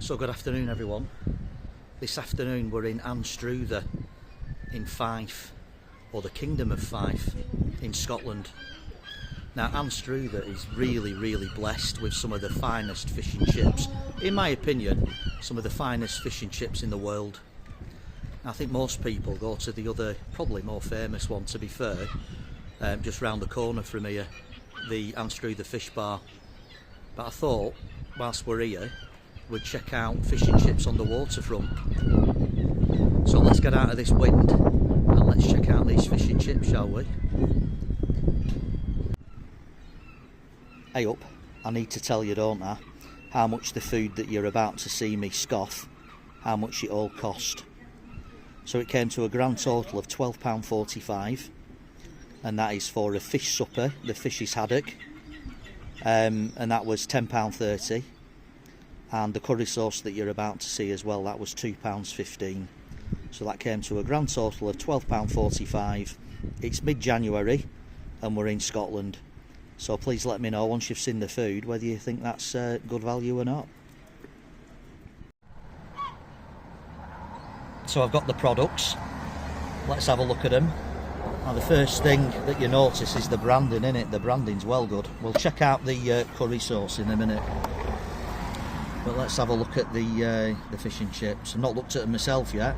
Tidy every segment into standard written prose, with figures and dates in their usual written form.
So good afternoon everyone. This afternoon we're in ANSTRUTHER in Fife, or the Kingdom of Fife in Scotland. Now ANSTRUTHER is really blessed with some of the finest fish and chips, in my opinion, some of the finest fish and chips in the world. I think most people go to the other, probably more famous one to be fair, just round the corner from here, the ANSTRUTHER fish bar. But I thought, whilst we're here, we'd check out fish and chips on the waterfront. So let's get out of this wind and let's check out these fish and chips, shall we? Hey up, I need to tell you, don't I, how much the food that you're about to see me scoff, how much it all cost. So it came to a grand total of £12.45, and that is for a fish supper, the fish's haddock, and that was £10.30. And the curry sauce that you're about to see as well, that was £2.15. So that came to a grand total of £12.45. It's mid-January and we're in Scotland. So please let me know once you've seen the food whether you think that's good value or not. So I've got the products. Let's have a look at them. Now the first thing that you notice is the branding, innit? The branding's well good. We'll check out the curry sauce in a minute. But let's have a look at the fish and chips. I've not looked at them myself yet.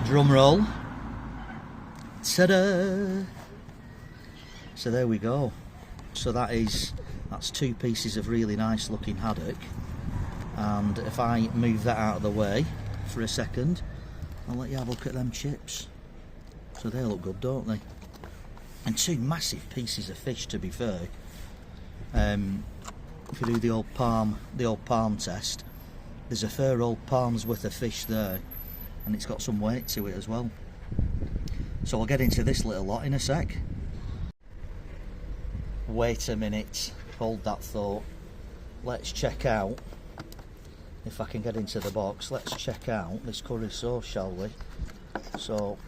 Drum roll. Ta-da! So there we go. So that's two pieces of really nice looking haddock. And if I move that out of the way for a second, I'll let you have a look at them chips. So they look good, don't they? And two massive pieces of fish, to be fair. If you do the old palm test, there's a fair old palm's worth of fish there, and it's got some weight to it as well. So I'll get into this little lot in a sec. Wait a minute, hold that thought. Let's check out, if I can get into the box, let's check out this curry sauce, shall we? So,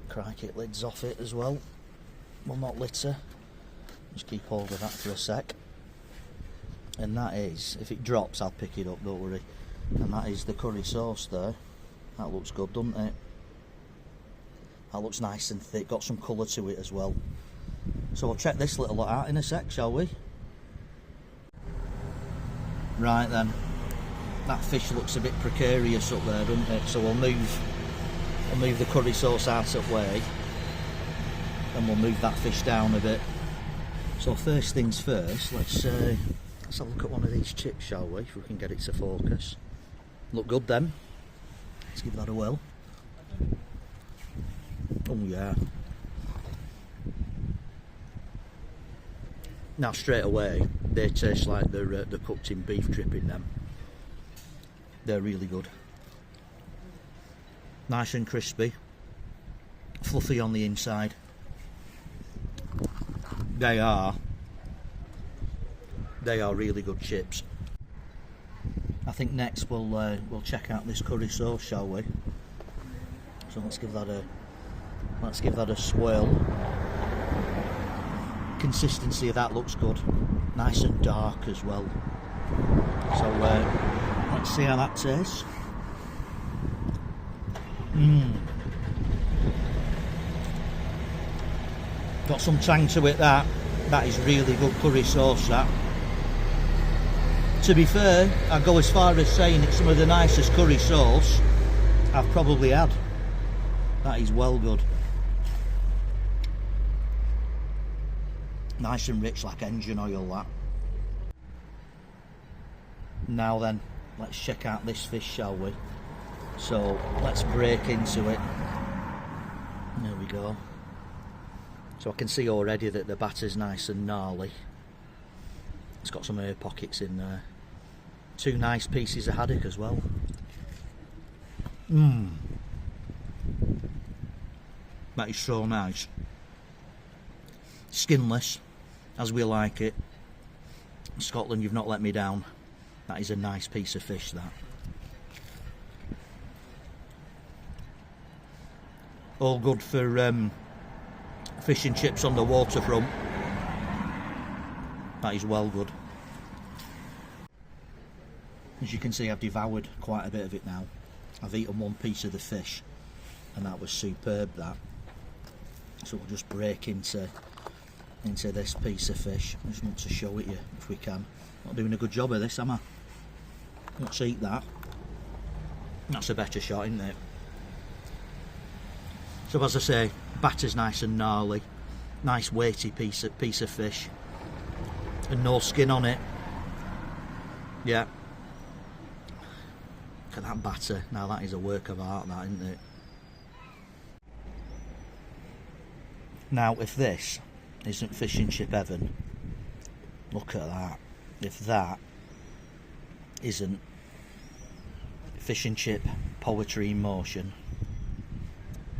crikey, lid's off it as well. Will not litter. Just keep hold of that for a sec. And that is, if it drops I'll pick it up, don't worry. And that is the curry sauce there. That looks good, doesn't it? That looks nice and thick, got some colour to it as well. So we'll check this little lot out in a sec, shall we? Right then, that fish looks a bit precarious up there, doesn't it? So we'll move the curry sauce out of the way, and we'll move that fish down a bit. So first things first, let's have a look at one of these chips, shall we, if we can get it to focus. Look good then. Let's give that a whirl. Oh yeah. Now straight away, they taste like they're cooked in beef dripping them. They're really good. Nice and crispy. Fluffy on the inside. They are really good chips. I think next we'll check out this curry sauce, shall we? So let's give that a swirl. Consistency of that looks good, nice and dark as well. So let's see how that tastes. Got some tang to it. That is really good curry sauce, that. To be fair, I'd go as far as saying it's some of the nicest curry sauce I've probably had. That is well good. Nice and rich like engine oil, that. Now then, let's check out this fish, shall we? So let's break into it. There we go. So I can see already that the batter's nice and gnarly. It's got some air pockets in there. Two nice pieces of haddock as well. That is so nice. Skinless, as we like it. Scotland, you've not let me down. That is a nice piece of fish, that. All good for fish and chips on the waterfront. That is well good. As you can see, I've devoured quite a bit of it now. I've eaten one piece of the fish and that was superb, that. So we'll just break into this piece of fish. I just want to show it you if we can. Not doing a good job of this, am I? Let's eat that. That's a better shot, isn't it? So as I say, batter's nice and gnarly. Nice weighty piece of fish. And no skin on it. Yeah. Look at that batter. Now that is a work of art, that, isn't it? Now if this isn't fish and chip heaven, look at that. If that isn't fish and chip poetry in motion,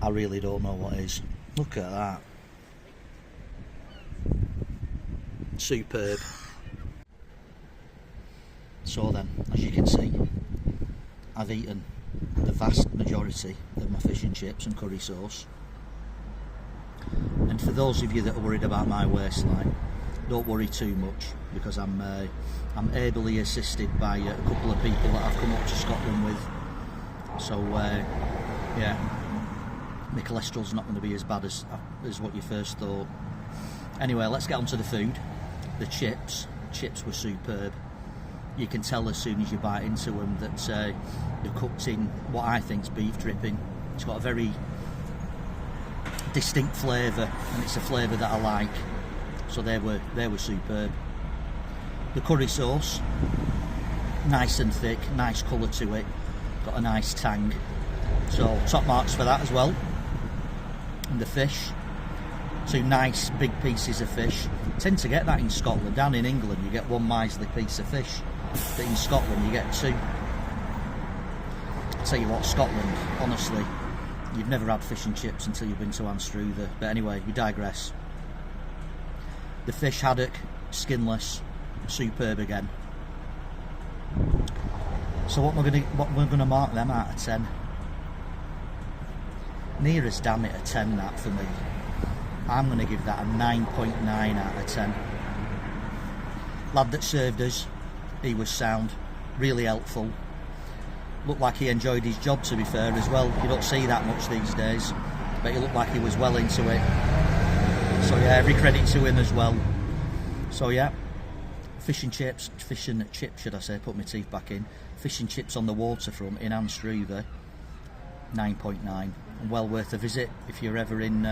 I really don't know what is. Look at that. Superb. So then, as you can see, I've eaten the vast majority of my fish and chips and curry sauce. And for those of you that are worried about my waistline, don't worry too much, because I'm ably assisted by a couple of people that I've come up to Scotland with. So yeah, my cholesterol's not going to be as bad as what you first thought. Anyway, let's get on to the food. The chips were superb. You can tell as soon as you bite into them that they're cooked in what I think is beef dripping. It's got a very distinct flavour, and it's a flavour that I like. So they were superb. The curry sauce, nice and thick, nice colour to it, got a nice tang. So top marks for that as well. And the fish, two nice big pieces of fish. Tend to get that in Scotland. Down in England you get one miserly piece of fish, but in Scotland you get two. I'll tell you what, Scotland, honestly, you've never had fish and chips until you've been to ANSTRUTHER. But anyway, we digress. The fish haddock, skinless, superb again. So what we're gonna mark them out of 10. Near as damn it a 10, that for me. I'm going to give that a 9.9 out of 10. Lad that served us, he was sound, really helpful. Looked like he enjoyed his job, to be fair, as well. You don't see that much these days, but he looked like he was well into it. So yeah, every credit to him as well. So yeah, fish and chips should I say, put my teeth back in. Fish and chips on the waterfront in ANSTRUTHER, 9.9. Well worth a visit if you're ever in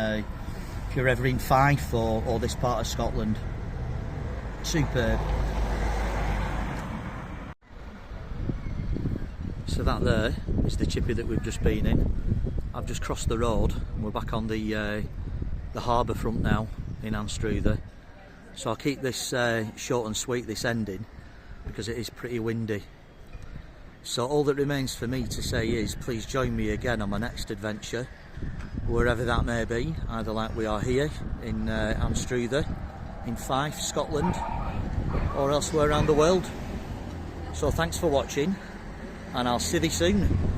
Fife or this part of Scotland. Superb. So that there is the chippy that we've just been in. I've just crossed the road and we're back on the harbour front now in ANSTRUTHER. So I'll keep this short and sweet, this ending, because it is pretty windy. So all that remains for me to say is, please join me again on my next adventure, wherever that may be, either like we are here in ANSTRUTHER, in Fife, Scotland, or elsewhere around the world. So thanks for watching, and I'll see you soon.